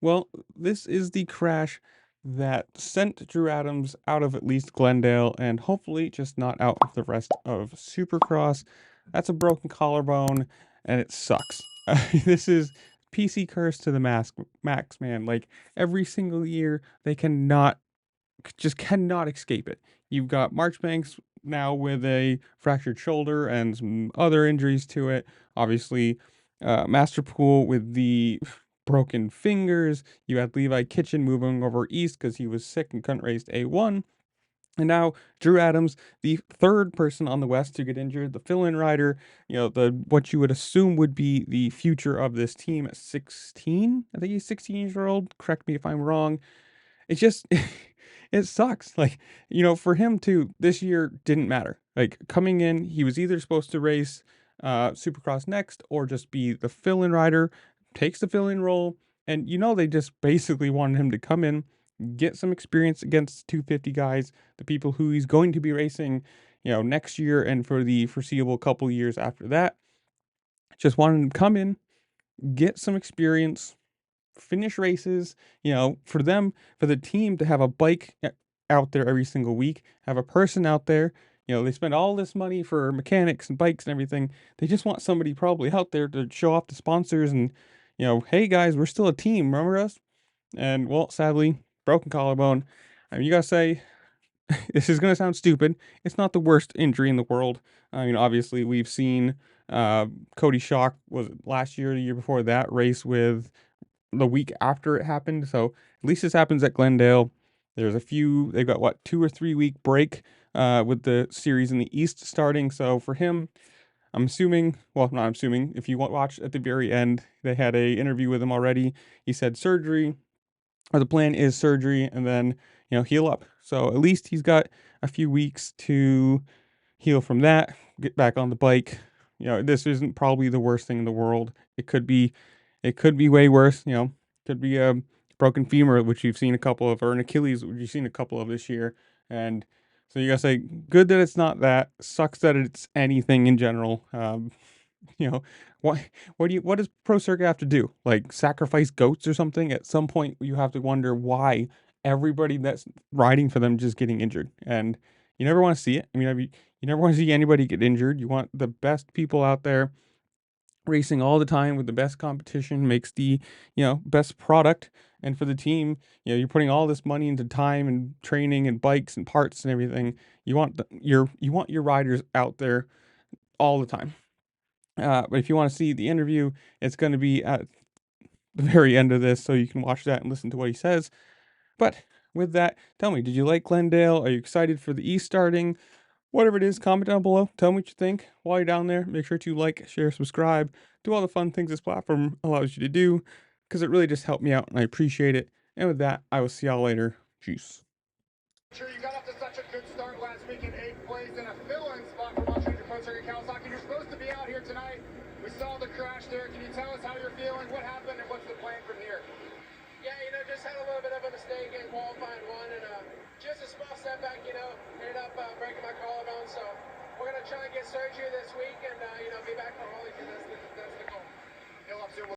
Well, this is the crash that sent Drew Adams out of at least Glendale and hopefully just not out of the rest of Supercross. That's a broken collarbone and it sucks. This is PC curse to the max, man. Like every single year, they just cannot escape it. You've got Marchbanks now with a fractured shoulder and some other injuries to it. Obviously, Masterpool with the broken fingers. You had Levi Kitchen moving over east because he was sick and couldn't race A1. And now Drew Adams, the third person on the West to get injured, the fill-in rider, the what you would assume would be the future of this team at 16. I think he's 16 years old. Correct me if I'm wrong. It's just it sucks. Like, for him too, this year didn't matter. Like coming in, he was either supposed to race Supercross next or just be the fill-in rider, takes the fill-in role, and they just basically wanted him to come in, get some experience against 250 guys, the people who he's going to be racing, next year and for the foreseeable couple years after that. Just wanted him to come in, get some experience, finish races, for them, for the team to have a bike out there every single week, have a person out there. They spend all this money for mechanics and bikes and everything. They just want somebody probably out there to show off to sponsors and, hey guys, we're still a team, remember us? And well, sadly, broken collarbone. I mean, you gotta say, this is gonna sound stupid. It's not the worst injury in the world. I mean, obviously, we've seen Cody Schock was it last year, the year before that, race with the week after it happened. So at least this happens at Glendale. They've got what, 2 or 3 week break with the series in the East starting. So for him, I'm assuming, well, not assuming, if you watch at the very end, they had a interview with him already. He said surgery, or the plan is surgery, and then, heal up. So at least he's got a few weeks to heal from that, get back on the bike. This isn't probably the worst thing in the world. It could be way worse. Could be a broken femur, which you've seen a couple of, or an Achilles, which you've seen a couple of this year. And so you gotta say, good that it's not that. Sucks that it's anything in general. You know, what what does Pro Circuit have to do? Like sacrifice goats or something? At some point, you have to wonder why everybody that's riding for them just getting injured, and you never want to see it. You never want to see anybody get injured. You want the best people out there racing all the time with the best competition, makes the best product. And for the team, you're putting all this money into time and training and bikes and parts and everything. You want your riders out there all the time. But if you want to see the interview, it's going to be at the very end of this, so you can watch that and listen to what he says. But with that, tell me, did you like Glendale? Are you excited for the East starting? Whatever it is, comment down below. Tell me what you think. While you're down there, make sure to like, share, subscribe, do all the fun things this platform allows you to do, because it really just helped me out and I appreciate it. And with that, I will see y'all later. Peace. Sure, you got off to such a good start last week in 8th place in a fill-in spot for Montreal Pro Circuit Kawasaki. You're supposed to be out here tonight. We saw the crash there. Can you tell us how you're feeling? What happened and what's the plan from here? Yeah, just had a little bit of a mistake in qualifying one, and just a small setback, ended up breaking my collarbone. So we're gonna try and get surgery this week, and be back for Raleigh for this.